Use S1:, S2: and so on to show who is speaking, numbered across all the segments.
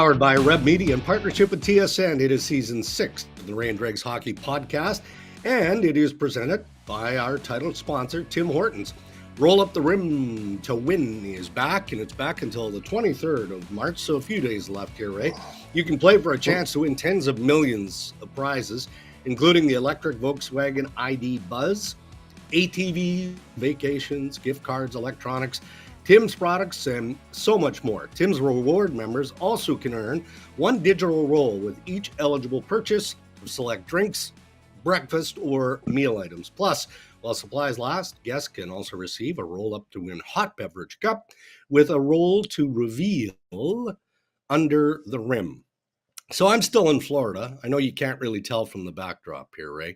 S1: Powered by Reb Media in partnership with TSN. It is season 6 of the Rain Dregs Hockey Podcast, and it is presented by our title sponsor, Tim Hortons. Roll Up the Rim to Win is back, and it's back until the 23rd of March, so a few days left here, Ray. You can play for a chance to win tens of millions of prizes, including the electric Volkswagen ID Buzz, ATV, vacations, gift cards, electronics, Tim's products, and so much more. Tim's reward members also can earn one digital roll with each eligible purchase of select drinks, breakfast, or meal items. Plus, while supplies last, guests can also receive a roll up to win hot beverage cup with a roll to reveal under the rim. So I'm still in Florida. I know you can't really tell from the backdrop here, Ray.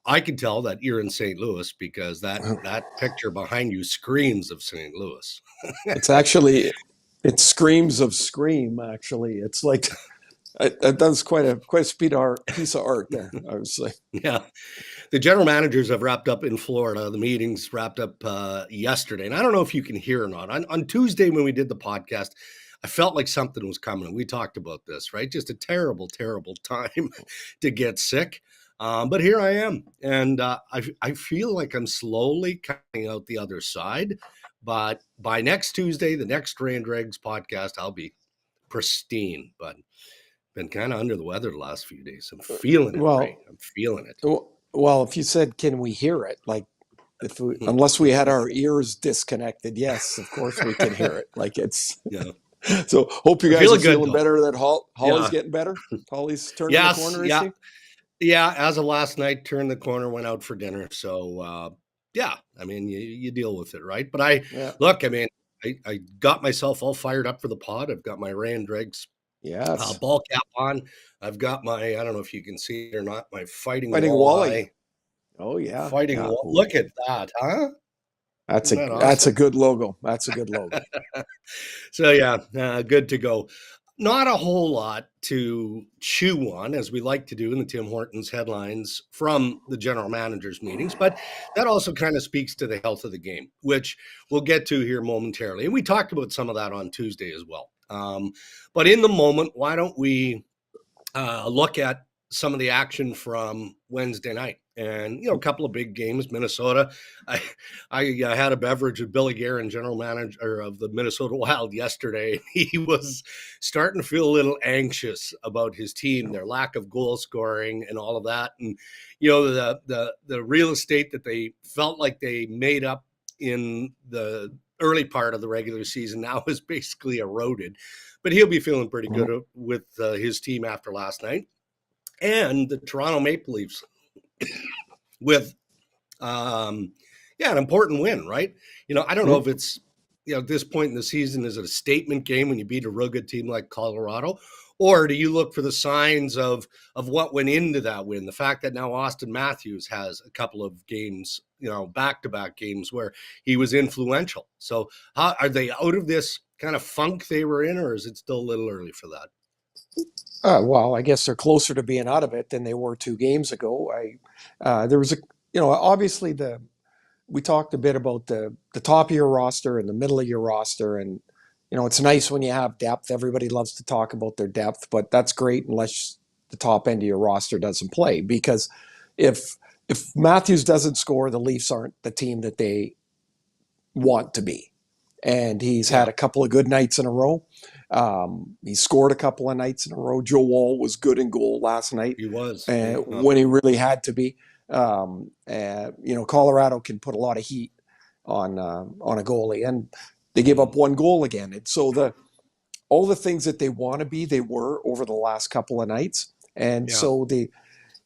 S1: I can tell that you're in St. Louis because that picture behind you screams of St. Louis.
S2: It screams of Scream, actually. It's like, that does quite a piece of art there, I would say.
S1: Yeah. The general managers have wrapped up in Florida. The meetings wrapped up yesterday. And I don't know if you can hear or not. On Tuesday when we did the podcast, I felt like something was coming. We talked about this, right? Just a terrible, terrible time to get sick. But here I am. And I feel like I'm slowly coming out the other side. But by next Tuesday, the next Rain Dregs podcast, I'll be pristine. But been kind of under the weather the last few days. I'm feeling it, Ray. I'm feeling it.
S2: Well, if you said, can we hear it? Like, unless we had our ears disconnected, yes, of course we can hear it. Like it's... Yeah. So hope you guys are feeling better. That Holly's getting better. Holly's turning the corner.
S1: Yeah. Yeah. As of last night, turned the corner, went out for dinner. So I mean, you deal with it, right? But I got myself all fired up for the pod. I've got my Rain Dregs ball cap on. I've got my, I don't know if you can see it or not, my fighting walleye.
S2: Oh yeah,
S1: fighting walleye. Look at that, huh?
S2: That's a good logo. That's a good logo.
S1: So good to go. Not a whole lot to chew on, as we like to do in the Tim Hortons headlines from the general managers meetings, but that also kind of speaks to the health of the game, which we'll get to here momentarily. And we talked about some of that on Tuesday as well. But in the moment, why don't we look at some of the action from Wednesday night? And, a couple of big games. Minnesota, I had a beverage with Billy Guerin, general manager of the Minnesota Wild yesterday. He was starting to feel a little anxious about his team, their lack of goal scoring and all of that. And, the real estate that they felt like they made up in the early part of the regular season now is basically eroded. But he'll be feeling pretty good with his team after last night. And the Toronto Maple Leafs with an important win, right? I don't know if it's at this point in the season, is it a statement game when you beat a real good team like Colorado, or do you look for the signs of what went into that win? The fact that now Auston Matthews has a couple of games, back-to-back games where he was influential. So how are they out of this kind of funk they were in, or is it still a little early for that?
S2: Well, I guess they're closer to being out of it than they were 2 games ago. There was obviously we talked a bit about the top of your roster and the middle of your roster. And, it's nice when you have depth. Everybody loves to talk about their depth, but that's great unless the top end of your roster doesn't play. Because if Matthews doesn't score, the Leafs aren't the team that they want to be. And he's had a couple of good nights in a row. He scored a couple of nights in a row. Joe Woll was good in goal last night.
S1: He was.
S2: When he really had to be. Colorado can put a lot of heat on a goalie. And they gave up 1 goal again. And so all the things that they want to be, they were over the last couple of nights. And so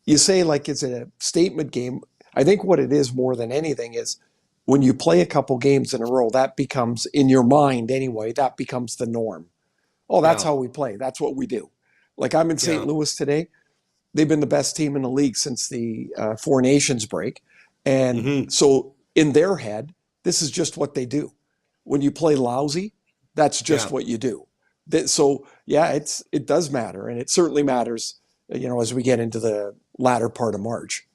S2: you say, like, is it a statement game? I think what it is more than anything is, when you play a couple games in a row, that becomes, in your mind anyway, that becomes the norm. Oh, that's how we play. That's what we do. Like, I'm in St. Louis today. They've been the best team in the league since the Four Nations break. And so in their head, this is just what they do. When you play lousy, that's just what you do. It does matter. And it certainly matters, as we get into the latter part of March.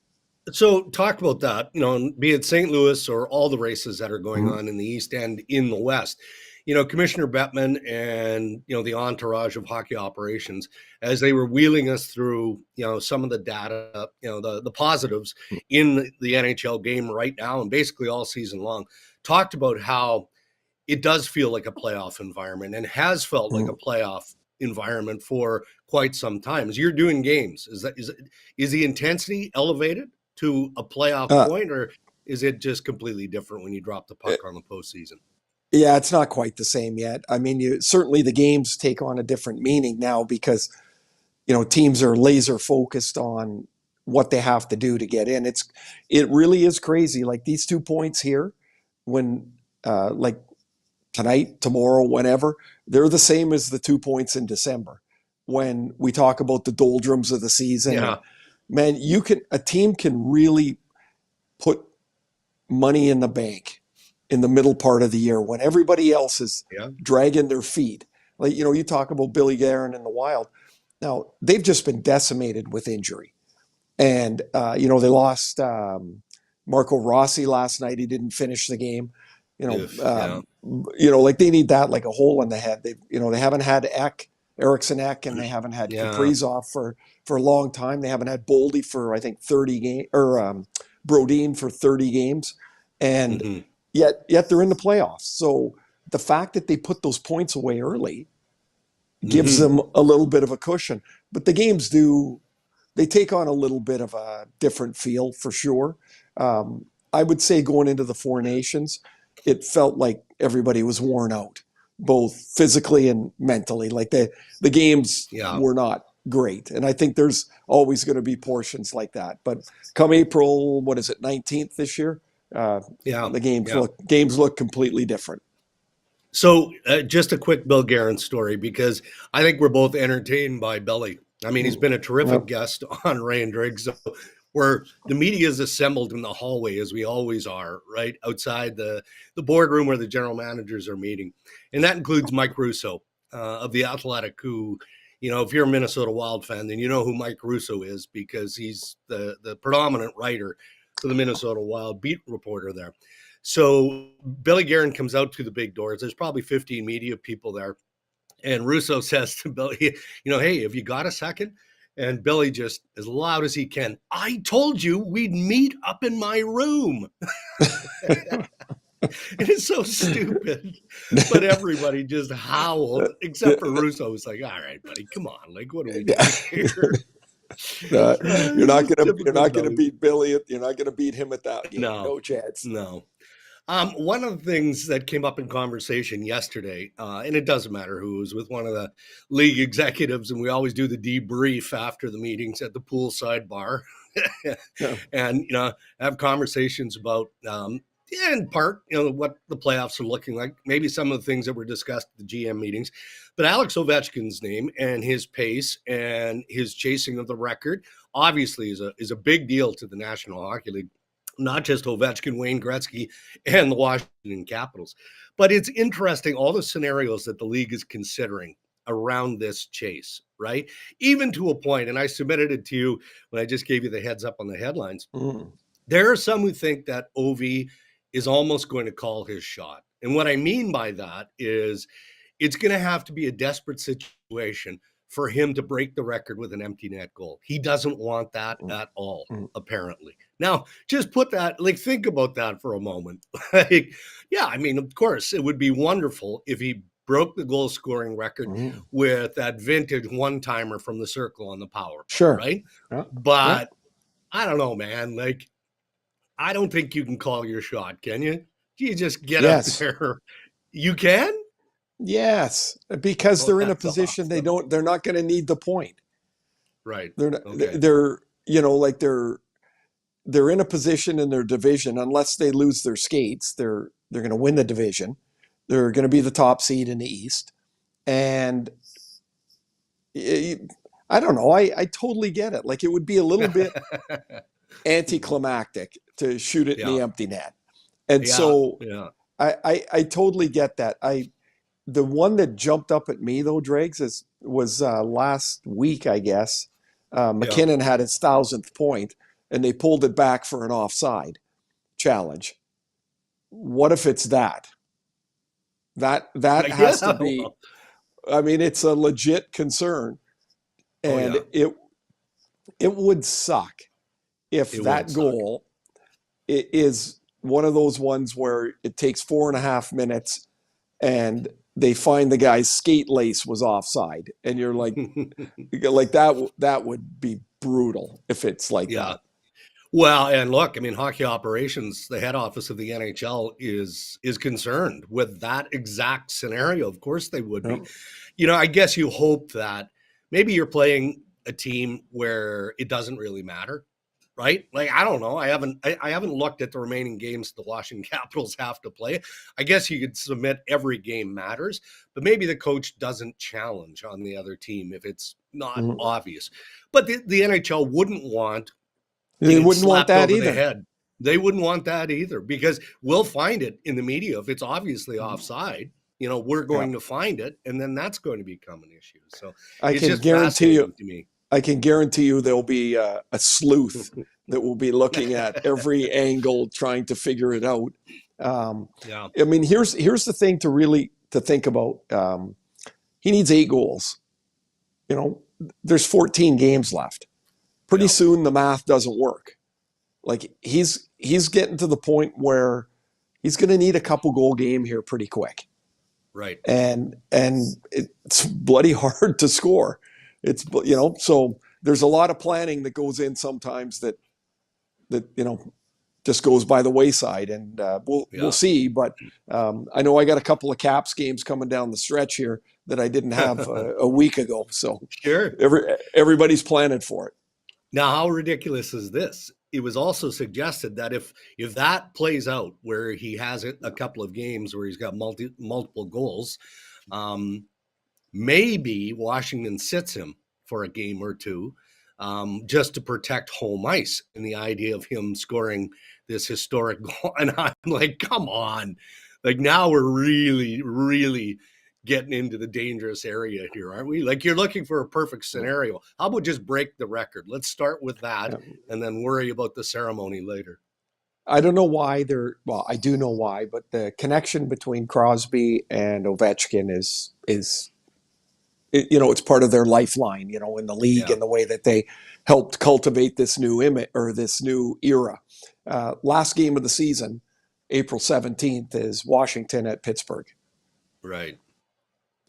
S1: So talk about that, be it St. Louis or all the races that are going on in the East and in the West. Commissioner Bettman and, the entourage of hockey operations, as they were wheeling us through, some of the data, the positives in the NHL game right now and basically all season long, talked about how it does feel like a playoff environment and has felt like a playoff environment for quite some time. As you're doing games, is the intensity elevated to a playoff point, or is it just completely different when you drop the puck on the postseason?
S2: Yeah, it's not quite the same yet. I mean, certainly the games take on a different meaning now because teams are laser focused on what they have to do to get in. It really is crazy. Like these 2 points here, when like tonight, tomorrow, whenever, they're the same as the 2 points in December. When we talk about the doldrums of the season,
S1: Yeah.
S2: man, a team can really put money in the bank in the middle part of the year when everybody else is dragging their feet. Like, you talk about Billy Guerin and the Wild. Now, they've just been decimated with injury. And, they lost Marco Rossi last night. He didn't finish the game. Like they need that like a hole in the head. They haven't had Eriksson Ek, and they haven't had Kaprizov for a long time. They haven't had Boldy for, I think, 30 games, or Brodin for 30 games. And yet they're in the playoffs. So the fact that they put those points away early gives them a little bit of a cushion. But the games they take on a little bit of a different feel for sure. I would say going into the Four Nations, it felt like everybody was worn out, both physically and mentally. Like the games were not great. And I think there's always going to be portions like that. But come April, 19th this year? The games look completely different.
S1: So just a quick Bill Guerin story, because I think we're both entertained by Billy. I mean, he's been a terrific guest on Ray and Driggs, where the media is assembled in the hallway, as we always are, right outside the boardroom where the general managers are meeting. And that includes Mike Russo of The Athletic, who, if you're a Minnesota Wild fan, then you know who Mike Russo is, because he's the predominant writer for the Minnesota Wild, beat reporter there. So Billy Guerin comes out to the big doors. There's probably 15 media people there. And Russo says to Billy, hey, have you got a second? And Billy, just as loud as he can, I told you we'd meet up in my room. It is so stupid. But everybody just howled, except for Russo, who's like, all right, buddy, come on. Like, what are we doing here?
S2: You're not gonna beat Billy. You're not gonna beat him at that game. No chance.
S1: No. One of the things that came up in conversation yesterday, and it doesn't matter who, was with one of the league executives, and we always do the debrief after the meetings at the poolside bar, and have conversations about, in part, what the playoffs are looking like, maybe some of the things that were discussed at the GM meetings, but Alex Ovechkin's name and his pace and his chasing of the record obviously is a big deal to the National Hockey League. Not just Ovechkin, Wayne Gretzky, and the Washington Capitals. But it's interesting, all the scenarios that the league is considering around this chase, right? Even to a point, and I submitted it to you when I just gave you the heads up on the headlines. There are some who think that Ovie is almost going to call his shot. And what I mean by that is it's going to have to be a desperate situation for him to break the record with an empty net goal. He doesn't want that at all, apparently. Now, just think about that for a moment. I mean, of course, it would be wonderful if he broke the goal scoring record with that vintage one-timer from the circle on the power play, right? Yeah. But I don't know, man. Like, I don't think you can call your shot, can you? You just get up there. You can?
S2: Yes, because they're in a position they're not going to need the point.
S1: Right.
S2: They're in a position in their division, unless they lose their skates, they're going to win the division. They're going to be the top seed in the East. And I don't know. I totally get it. Like, it would be a little bit anticlimactic to shoot it in the empty net. And so I totally get that. The one that jumped up at me, though, Dregs, was last week, I guess. McKinnon had his 1,000th point, and they pulled it back for an offside challenge. What if it's that? That
S1: Yeah.
S2: has to be. I mean, it's a legit concern,
S1: Oh
S2: and
S1: yeah.
S2: it would suck if
S1: It would
S2: that
S1: suck.
S2: goal is one of those ones where it takes 4.5 minutes and they find the guy's skate lace was offside, and you're like that would be brutal if it's like
S1: Yeah.
S2: that.
S1: Well, and look, I mean, hockey operations, the head office of the NHL is concerned with that exact scenario. Of course they would be.
S2: Yep.
S1: I guess you hope that maybe you're playing a team where it doesn't really matter, right? Like, I don't know. I haven't looked at the remaining games the Washington Capitals have to play. I guess you could submit every game matters, but maybe the coach doesn't challenge on the other team if it's not
S2: Mhm.
S1: obvious. But the NHL wouldn't want
S2: They
S1: getting
S2: wouldn't want
S1: slapped
S2: that
S1: over the
S2: either.
S1: head. They wouldn't want that either, because we'll find it in the media if it's obviously
S2: Mhm.
S1: offside. We're
S2: Yeah.
S1: going to find it, and then that's going to become an issue. So
S2: I
S1: it's
S2: can
S1: just
S2: guarantee you
S1: fascinating to me.
S2: I can guarantee you there'll be a sleuth that will be looking at every angle trying to figure it out. Um,
S1: Yeah,
S2: I mean, here's the thing to think about. He needs 8 goals. You know, there's 14 games left. Pretty
S1: yeah,
S2: soon the math doesn't work. Like he's getting to the point where he's going to need a couple goal game here pretty quick,
S1: right.
S2: and it's bloody hard to score. It's so there's a lot of planning that goes in sometimes that just goes by the wayside, and we'll
S1: Yeah.
S2: see. But I know I got a couple of Caps games coming down the stretch here that I didn't have a week ago, so
S1: Sure.
S2: everybody's planning for it.
S1: Now, how ridiculous is this? It was also suggested that if that plays out, where he has a couple of games where he's got multiple goals, um, maybe Washington sits him for a game or two, just to protect home ice, and the idea of him scoring this historic goal. And I'm like, come on. Like, now we're really, really getting into the dangerous area here, aren't we? Like, you're looking for a perfect scenario. How about just break the record? Let's start with that and then worry about the ceremony later.
S2: I don't know why well, I do know why, but the connection between Crosby and Ovechkin it's part of their lifeline, in the league,
S1: Yeah.
S2: and the way that they helped cultivate this new image or this new era. Last game of the season, April 17th, is Washington at Pittsburgh.
S1: Right.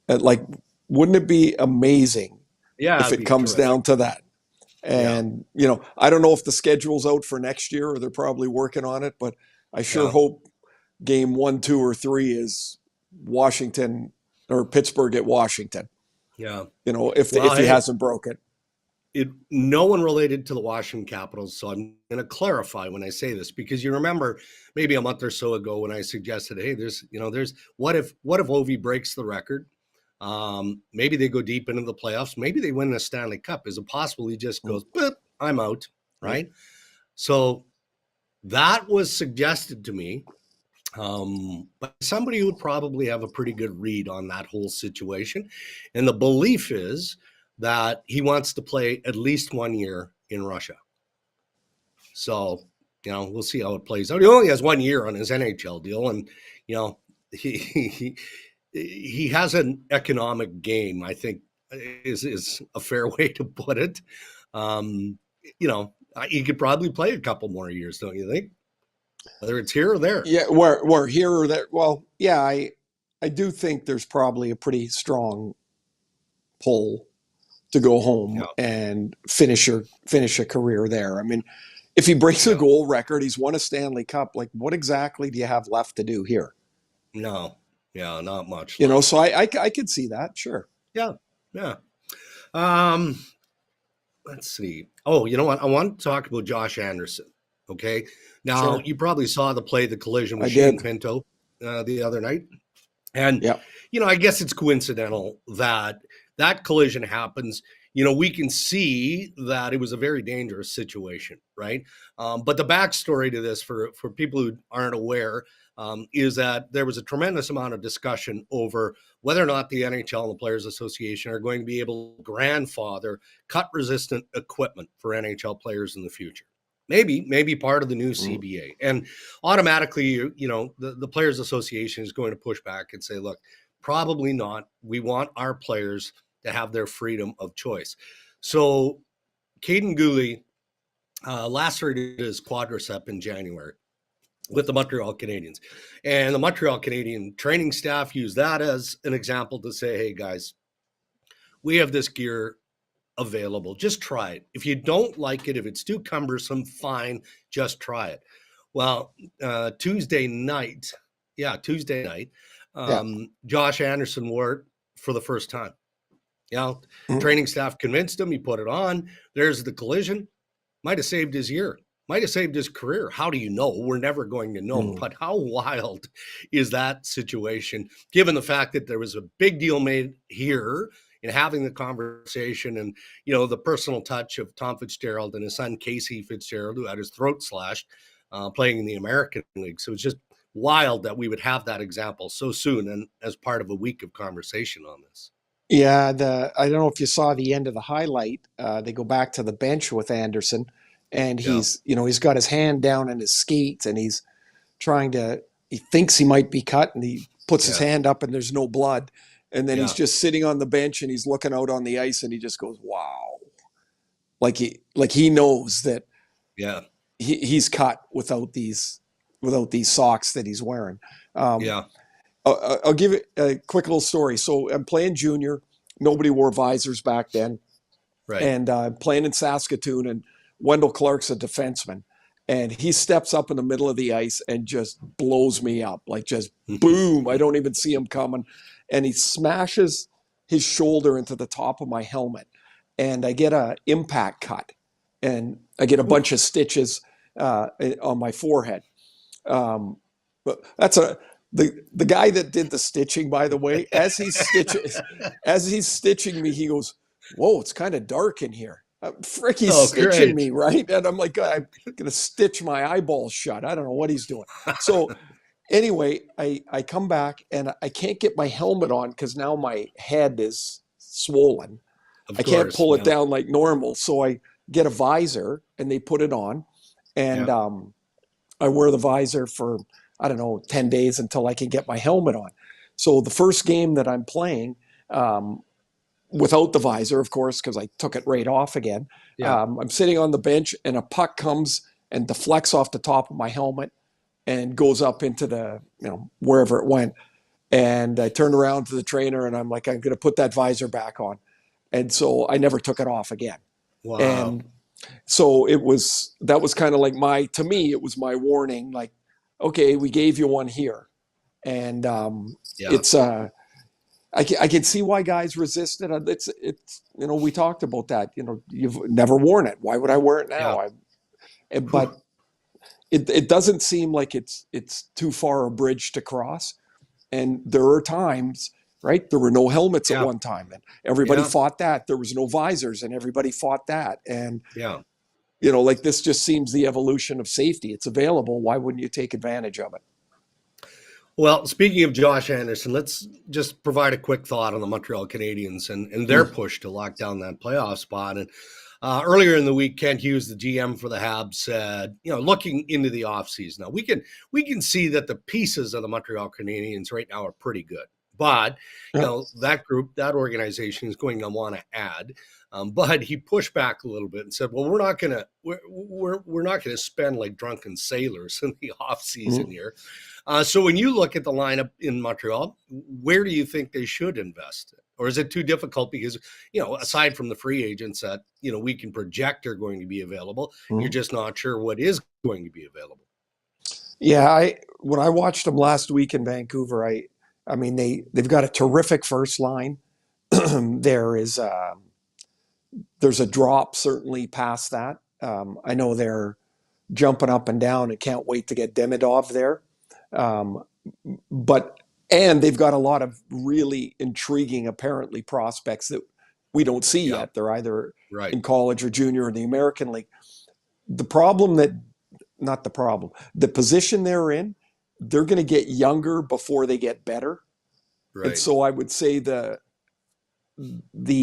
S2: Like, wouldn't it be amazing
S1: Yeah,
S2: if
S1: it'd
S2: it
S1: be
S2: comes
S1: terrific.
S2: down to that?
S1: Yeah.
S2: And, I don't know if the schedule's out for next year, or they're probably working on it, but I sure
S1: Yeah.
S2: hope game 1, 2, or 3 is Washington or Pittsburgh at Washington.
S1: Yeah.
S2: If
S1: Well,
S2: he
S1: hey,
S2: hasn't broke it.
S1: no one related to the Washington Capitals. So I'm going to clarify when I say this, because you remember maybe a month or so ago when I suggested, hey, there's what if Ovie breaks the record? Maybe they go deep into the playoffs. Maybe they win the Stanley Cup. Is it possible he just goes, "Boop, I'm out," right? So that was suggested to me. But somebody who would probably have a pretty good read on that whole situation. And the belief is that he wants to play at least 1 year in Russia. So, we'll see how it plays out. He only has 1 year on his NHL deal. And, he, he has an economic game, I think is a fair way to put it. He could probably play a couple more years, don't you think? Whether it's here or there.
S2: Yeah, we're here or there. Well, yeah, I do think there's probably a pretty strong pull to go home
S1: Yeah.
S2: and finish a career there. I mean, if he breaks a
S1: Yeah.
S2: goal record, he's won a Stanley Cup. Like, what exactly do you have left to do here?
S1: No. Yeah, not much left.
S2: So I could see that, sure.
S1: Yeah. Yeah. Um, let's see. Oh, you know what? I want to talk about Josh Anderson. Okay. Now,
S2: Sure.
S1: you probably saw the collision with
S2: I
S1: Shane
S2: did.
S1: Pinto the other night. And,
S2: Yeah.
S1: I guess it's coincidental that collision happens. We can see that it was a very dangerous situation, right? But the backstory to this, for people who aren't aware, is that there was a tremendous amount of discussion over whether or not the NHL and the Players Association are going to be able to grandfather cut-resistant equipment for NHL players in the future. maybe part of the new
S2: Mm.
S1: CBA. And automatically, the Players Association is going to push back and say, look, probably not. We want our players to have their freedom of choice. So Caden Gooley lacerated his quadricep in January with the Montreal Canadiens. And the Montreal Canadian training staff used that as an example to say, hey, guys, we have this gear available. Just try it. If you don't like it, if it's too cumbersome, fine, just try it. Well, Tuesday night,
S2: Yeah.
S1: Josh Anderson wore it for the first time.
S2: Mm.
S1: Training staff convinced him. He put it on. There's the collision. Might have saved his year. Might have saved his career. How do you know? We're never going to know.
S2: Mm.
S1: But how wild is that situation, given the fact that there was a big deal made here in having the conversation and, the personal touch of Tom Fitzgerald and his son, Casey Fitzgerald, who had his throat slashed playing in the American League. So it's just wild that we would have that example so soon and as part of a week of conversation on this.
S2: Yeah, I don't know if you saw the end of the highlight. They go back to the bench with Anderson, and
S1: Yeah.
S2: he's got his hand down in his skates, and he's he thinks he might be cut, and he puts his
S1: Yeah.
S2: hand up, and there's no blood, and then he's
S1: Yeah.
S2: just sitting on the bench, and he's looking out on the ice, and he just goes, "Wow!" Like he knows that
S1: Yeah.
S2: he's cut without these socks that he's wearing.
S1: Yeah.
S2: I'll give it a quick little story. So I'm playing junior. Nobody wore visors back then.
S1: Right.
S2: And playing in Saskatoon, and Wendell Clark's a defenseman. And he steps up in the middle of the ice and just blows me up. Like just boom. I don't even see him coming. And he smashes his shoulder into the top of my helmet. And I get a impact cut. And I get a bunch of stitches on my forehead. But that's the guy that did the stitching, by the way, as he's stitching me, he goes, "Whoa, it's kind of dark in here." Frick, he's stitching
S1: Great.
S2: me, right? And I'm like, I'm gonna stitch my eyeballs shut. I don't know what he's doing. So anyway, I come back and I can't get my helmet on because now my head is swollen.
S1: Of
S2: I can't
S1: course.
S2: pull it
S1: Yeah.
S2: down like normal. So I get a visor and they put it on, and
S1: Yeah.
S2: I wear the visor for, I don't know, 10 days until I can get my helmet on. So the first game that I'm playing, without the visor, of course, because I took it right off again,
S1: Yeah.
S2: I'm sitting on the bench and a puck comes and deflects off the top of my helmet and goes up into the, wherever it went. And I turned around to the trainer and I'm like, I'm going to put that visor back on. And so I never took it off again.
S1: Wow.
S2: And so that was kind of like to me, it was my warning, like, okay, we gave you one here. And it's, I can see why guys resist it. It's, we talked about that, you've never worn it. Why would I wear it now?
S1: Yeah.
S2: But it doesn't seem like it's too far a bridge to cross. And there are times, right? There were no helmets at one time, and everybody fought that. There was no visors, and everybody fought that. And like this just seems the evolution of safety. It's available. Why wouldn't you take advantage of it?
S1: Well, speaking of Josh Anderson, let's just provide a quick thought on the Montreal Canadiens and their push to lock down that playoff spot. And earlier in the week, Kent Hughes, the GM for the Habs, said, looking into the offseason, now we can see that the pieces of the Montreal Canadiens right now are pretty good. But, that group, that organization is going to want to add. But he pushed back a little bit and said, well, we're not going to spend like drunken sailors in the offseason here. So when you look at the lineup in Montreal, where do you think they should invest? Or is it too difficult because, aside from the free agents that, we can project are going to be available, you're just not sure what is going to be available?
S2: Yeah, when I watched them last week in Vancouver, I mean, they've got a terrific first line. There's a drop certainly past that. I know they're jumping up and down and can't wait to get Demidov there. And they've got a lot of really intriguing, apparently, prospects that we don't see yet. They're either in college or junior in the American League. The position they're in, they're going to get younger before they get better. Right. And so I would say the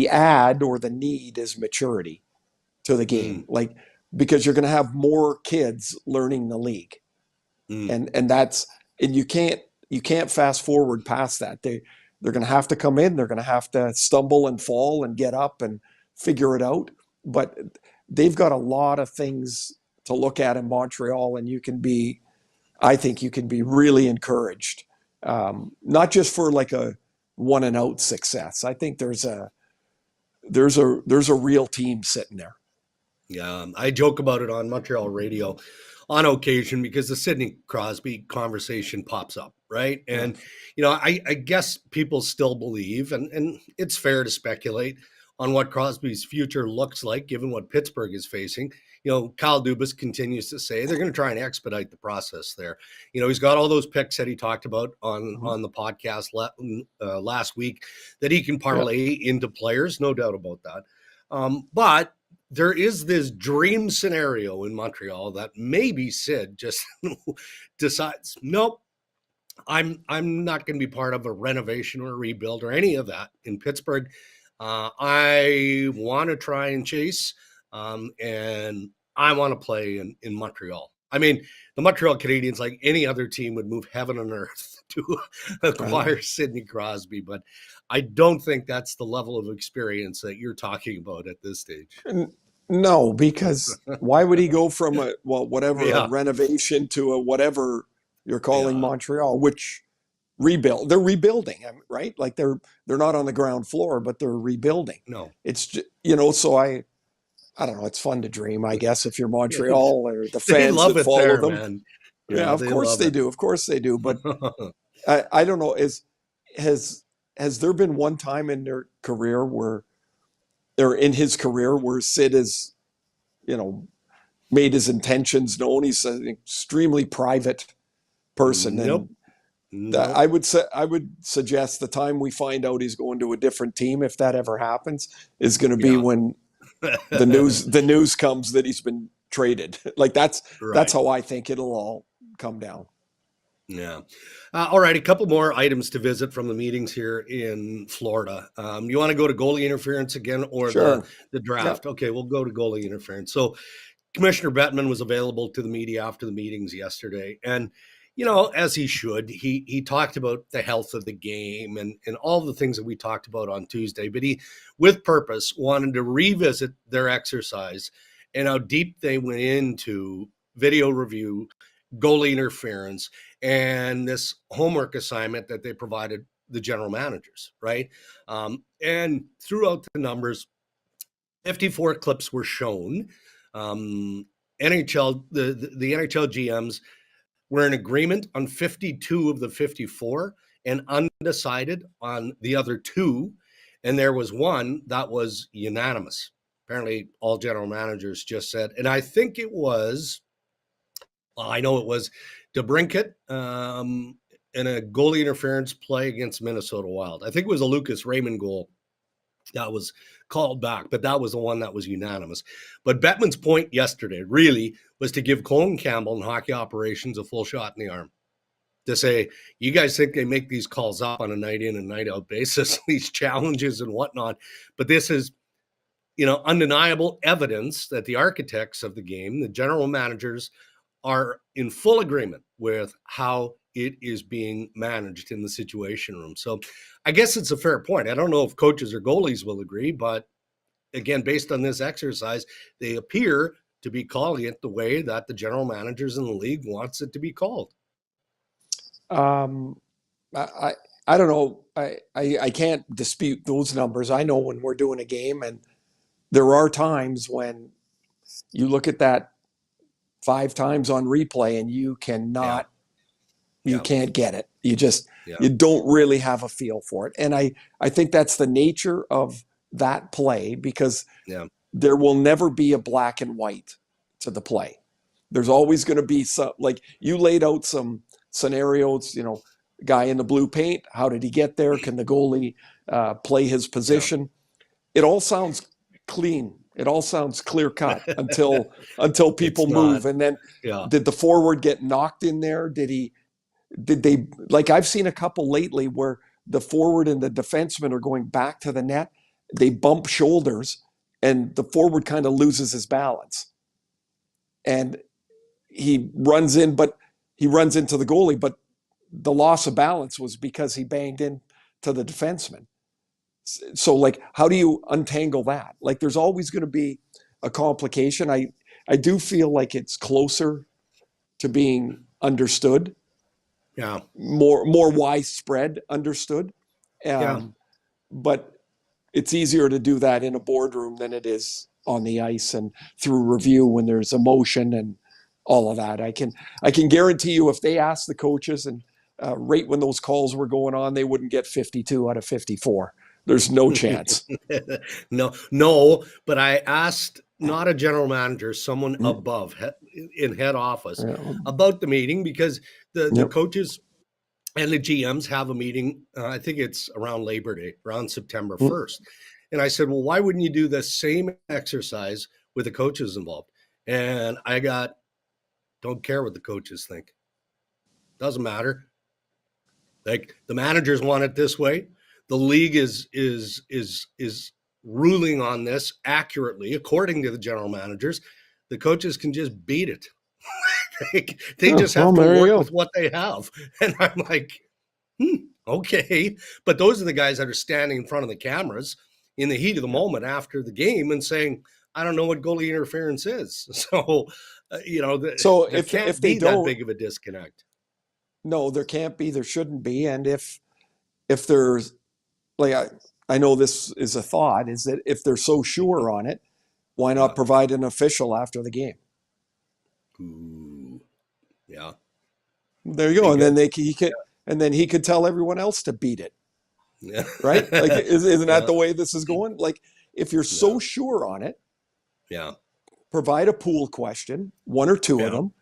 S2: add or the need is maturity to the game. Like because you're going to have more kids learning the league.
S1: Mm.
S2: And you can't fast forward past that. They're going to have to come in. They're going to have to stumble and fall and get up and figure it out. But they've got a lot of things to look at in Montreal, and I think you can be really encouraged, not just for like a one and out success. I think there's a real team sitting there.
S1: Yeah, I joke about it on Montreal radio on occasion because the Sidney Crosby conversation pops up, right?
S2: Yeah.
S1: And, I guess people still believe, and it's fair to speculate on what Crosby's future looks like given what Pittsburgh is facing. Kyle Dubas continues to say they're going to try and expedite the process there. He's got all those picks that he talked about on the podcast last week that he can parlay into players, no doubt about that. But there is this dream scenario in Montreal that maybe Sid just decides, nope, I'm not going to be part of a renovation or a rebuild or any of that in Pittsburgh. I want to try and chase, and I want to play in Montreal. I mean, the Montreal Canadiens, like any other team, would move heaven and earth to acquire Sidney Crosby, but I don't think that's the level of experience that you're talking about at this stage.
S2: No, because why would he go from a renovation to a whatever you're calling Montreal, which they're rebuilding, right? Like they're not on the ground floor, but they're rebuilding.
S1: No,
S2: it's just, so I don't know. It's fun to dream, I guess, if you're Montreal or the fans that follow them.
S1: Man.
S2: Yeah, of course they do. Of course they do. But I don't know. Has there been one time in their career or in his career where Sid has, made his intentions known? He's an extremely private person.
S1: Nope.
S2: And I would suggest the time we find out he's going to a different team, if that ever happens, is going to be when the news comes that he's been traded. Like that's how I think it'll all come down.
S1: Yeah. All right. A couple more items to visit from the meetings here in Florida. You want to go to goalie interference again or
S2: Sure.
S1: the draft?
S2: Yep.
S1: Okay, we'll go to goalie interference. So Commissioner Bettman was available to the media after the meetings yesterday. And, as he should, he talked about the health of the game and all the things that we talked about on Tuesday. But he, with purpose, wanted to revisit their exercise and how deep they went into video review, goalie interference, and this homework assignment that they provided the general managers, right? And throughout the numbers, 54 clips were shown. The NHL GMs were in agreement on 52 of the 54 and undecided on the other 2. And there was one that was unanimous. Apparently all general managers just said, and I think it was, I know it was DeBrincat in a goalie interference play against Minnesota Wild. I think it was a Lucas Raymond goal that was called back, but that was the one that was unanimous. But Bettman's point yesterday really was to give Colin Campbell and hockey operations a full shot in the arm. To say, you guys think they make these calls up on a night in and night out basis, these challenges and whatnot, but this is, undeniable evidence that the architects of the game, the general managers, are in full agreement with how it is being managed in the situation room. So I guess it's a fair point. I don't know if coaches or goalies will agree, but again, based on this exercise, they appear to be calling it the way that the general managers in the league wants it to be called.
S2: I don't know. I can't dispute those numbers. I know when we're doing a game, and there are times when you look at that 5 times on replay and you cannot, you can't get it. You just, you don't really have a feel for it. And I think that's the nature of that play, because there will never be a black and white to the play. There's always going to be some, like you laid out some scenarios, guy in the blue paint, how did he get there? Can the goalie play his position? It all sounds clean. It all sounds clear cut until people move. And then did the forward get knocked in there? Did they, like I've seen a couple lately where the forward and the defenseman are going back to the net. They bump shoulders and the forward kind of loses his balance. and he runs into the goalie, but the loss of balance was because he banged into the defenseman. So like, how do you untangle that? Like, there's always going to be a complication. I do feel like it's closer to being understood,
S1: Yeah.
S2: more widespread understood.
S1: Yeah.
S2: But it's easier to do that in a boardroom than it is on the ice and through review when there's emotion and all of that. I can guarantee you, if they asked the coaches and right when those calls were going on, they wouldn't get 52 out of 54. There's no chance.
S1: No, but I asked not a general manager, someone above in head office
S2: Yeah.
S1: about the meeting, because the
S2: Yep.
S1: coaches and the GMs have a meeting. I think it's around Labor Day, around September 1st. And I said, well, why wouldn't you do the same exercise with the coaches involved? And I got, don't care what the coaches think. Doesn't matter. Like, the managers want it this way. The league is ruling on this accurately, according to the general managers. The coaches can just beat it. they just have to work with what they have. And I'm like, okay. But those are the guys that are standing in front of the cameras in the heat of the moment after the game and saying, I don't know what goalie interference is. So,
S2: So
S1: there
S2: if
S1: can't
S2: they
S1: be that
S2: don't,
S1: big of a disconnect.
S2: no, there can't be, there shouldn't be. And if there's, like, I know this is a thought, is that if they're so sure on it, why not provide an official after the game?
S1: Ooh, yeah.
S2: There you go. And then he could tell everyone else to beat it.
S1: Yeah.
S2: Right? Like, isn't that the way this is going? Like, if you're so sure on it,
S1: yeah,
S2: provide a pool question, one or two of them,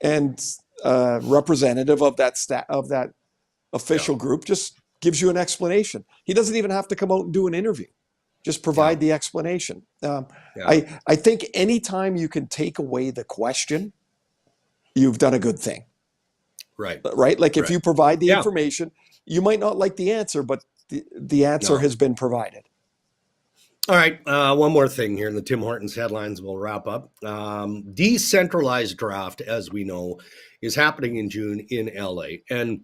S2: and representative of that official group just gives you an explanation. He doesn't even have to come out and do an interview. Just provide the explanation. I think anytime you can take away the question, you've done a good thing.
S1: Right.
S2: Right? Like, if you provide the information, you might not like the answer, but the answer has been provided.
S1: All right. One more thing here in the Tim Hortons headlines we'll wrap up. Decentralized draft, as we know, is happening in June in LA. And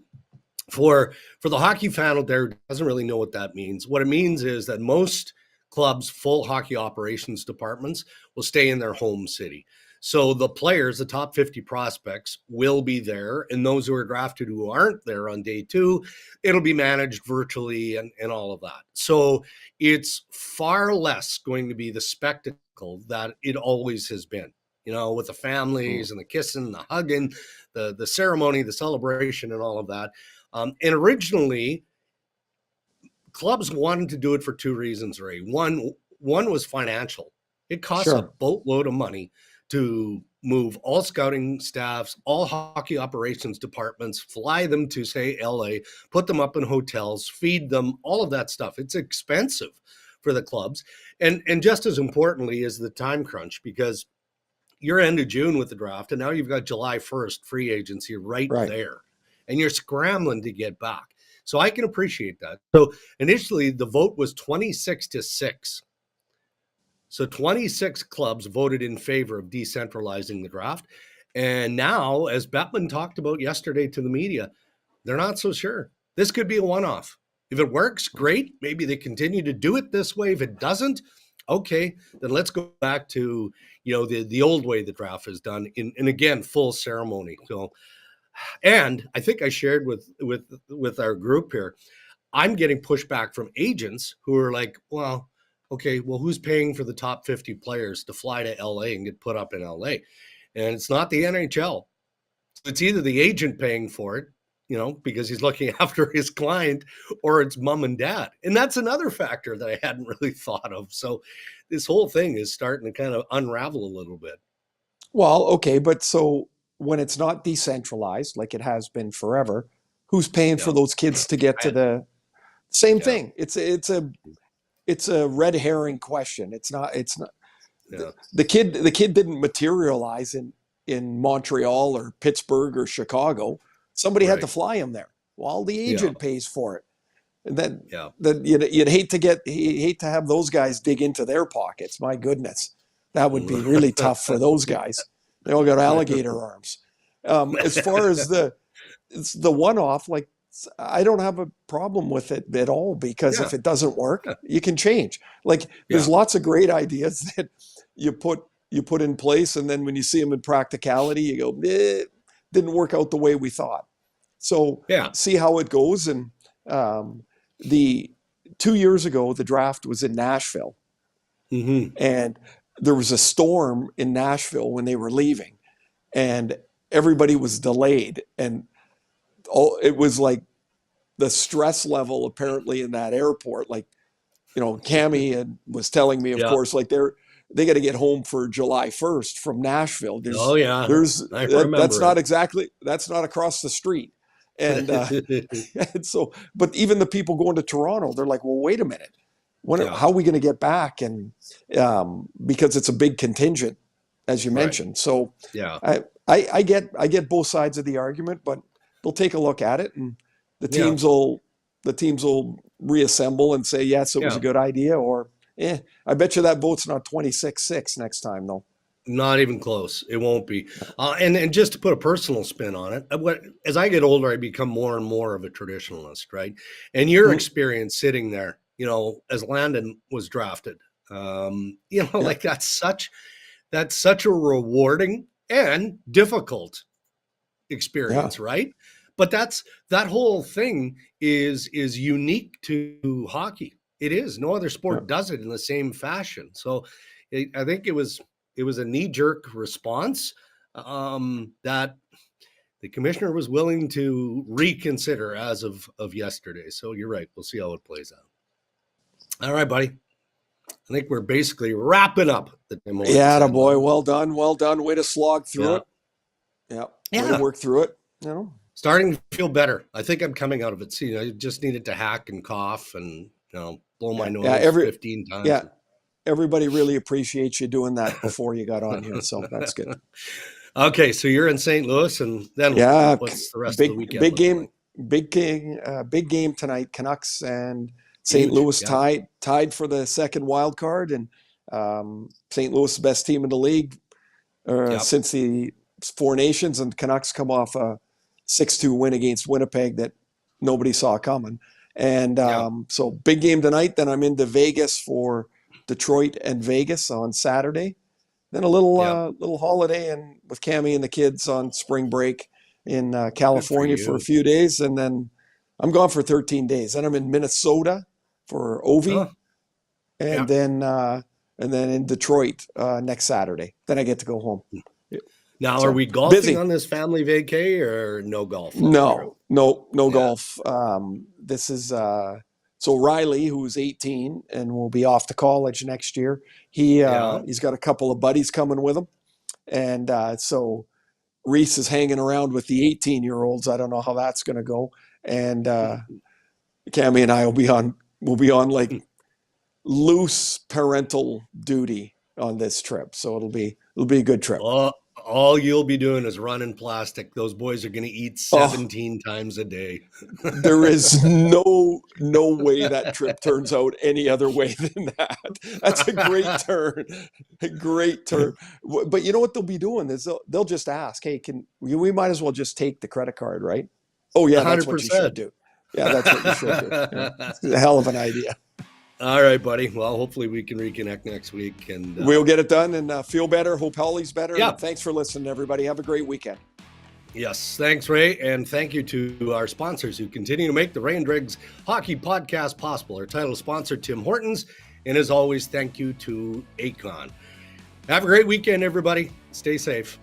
S1: for the hockey fan out there who doesn't really know what that means, what it means is that most clubs' full hockey operations departments will stay in their home city. So the players, the top 50 prospects, will be there. And those who are drafted who aren't there on day two, it'll be managed virtually and all of that. So it's far less going to be the spectacle that it always has been, with the families and the kissing, the hugging, the ceremony, the celebration, and all of that. And originally, clubs wanted to do it for two reasons, Ray. One was financial. It costs a boatload of money to move all scouting staffs, all hockey operations departments, fly them to, say, LA, put them up in hotels, feed them, all of that stuff. It's expensive for the clubs. And just as importantly is the time crunch, because you're end of June with the draft, and now you've got July 1st free agency right there. And you're scrambling to get back. So I can appreciate that. So initially, the vote was 26-6. So 26 clubs voted in favor of decentralizing the draft. And now, as Bettman talked about yesterday to the media, they're not so sure. This could be a one-off. If it works, great. Maybe they continue to do it this way. If it doesn't, okay, then let's go back to, the old way the draft is done in again, full ceremony. So, and I think I shared with our group here, I'm getting pushback from agents who are like, well, okay, well, who's paying for the top 50 players to fly to LA and get put up in LA? And it's not the NHL. It's either the agent paying for it, because he's looking after his client, or it's mom and dad. And that's another factor that I hadn't really thought of. So this whole thing is starting to kind of unravel a little bit.
S2: Well, okay, but so when it's not decentralized, like it has been forever, who's paying for those kids to get to the same thing? It's a red herring question. It's not. The kid didn't materialize in Montreal or Pittsburgh or Chicago. Somebody had to fly him there. Well, the agent pays for it. And then you'd hate to have those guys dig into their pockets. My goodness, that would be really tough for those guys. They all got alligator arms. As far as it's the one-off, like I don't have a problem with it at all, because
S1: Yeah.
S2: if it doesn't work, you can change. Like there's
S1: Yeah.
S2: lots of great ideas that you put in place, and then when you see them in practicality, you go, didn't work out the way we thought. So
S1: Yeah.
S2: see how it goes. And the 2 years ago, the draft was in Nashville, and there was a storm in Nashville when they were leaving, and everybody was delayed, and it was like the stress level apparently in that airport. Like, Cammie was telling me, of
S1: Yeah.
S2: course, like they got to get home for July 1st from Nashville.
S1: Oh yeah. I
S2: That's
S1: remember
S2: not
S1: it.
S2: exactly, that's not across the street. And, and so, but even the people going to Toronto, they're like, well, wait a minute, how are we going to get back? And because it's a big contingent, as you mentioned. So
S1: yeah.
S2: I get both sides of the argument, but they'll take a look at it, and the teams will reassemble and say, yes, it was a good idea, or I bet you that vote's not 26-6 next time, though.
S1: Not even close. It won't be. And just to put a personal spin on it, as I get older, I become more and more of a traditionalist, right? And your experience sitting there, as Landon was drafted, like that's such a rewarding and difficult experience, right? But that whole thing is unique to hockey. It is. No other sport does it in the same fashion. So I think it was a knee-jerk response that the commissioner was willing to reconsider as of yesterday. So you're right. We'll see how it plays out. All right, buddy. I think we're basically wrapping up the demo.
S2: Yeah, boy. Well done. Way to slog through it. Yeah. Way to work through it.
S1: Starting to feel better. I think I'm coming out of it. See, I just needed to hack and cough and blow my nose 15 times.
S2: Yeah. Everybody really appreciates you doing that before you got on here, so that's good.
S1: Okay, so you're in St. Louis, and then what's the rest of the weekend?
S2: Big game tonight. Canucks and St. Louis tied for the second wild card, and St. Louis is the best team in the league since the Four Nations, and Canucks come off a 6-2 win against Winnipeg that nobody saw coming. And so big game tonight. Then I'm into Vegas for Detroit and Vegas on Saturday. Then a little holiday and with Cammie and the kids on spring break in California for a few days, and then I'm gone for 13 days. Then I'm in Minnesota for Ovie, and then in Detroit next Saturday. Then I get to go home.
S1: Now, are we golfing on this family vacay or no golf?
S2: No golf. This is so Riley, who's 18 and will be off to college next year. He's got a couple of buddies coming with him, and so Reese is hanging around with the 18-year-olds. I don't know how that's going to go. And Cammie and I will be on like loose parental duty on this trip. So it'll be a good trip.
S1: All you'll be doing is running plastic. Those boys are going to eat 17 times a day.
S2: There is no way that trip turns out any other way than that. That's a great turn. A great turn. But you know what they'll be doing is they'll just ask, hey, we might as well just take the credit card, right? Oh, yeah, 100%. That's what you should do. Yeah, that's what you should do. Yeah. It's a hell of an idea.
S1: All right, buddy. Well, hopefully we can reconnect next week. And
S2: we'll get it done and feel better. Hope Holly's better.
S1: Yeah.
S2: Thanks for listening, everybody. Have a great weekend.
S1: Yes. Thanks, Ray. And thank you to our sponsors who continue to make the Ray and Driggs Hockey Podcast possible. Our title sponsor, Tim Hortons. And as always, thank you to Acon. Have a great weekend, everybody. Stay safe.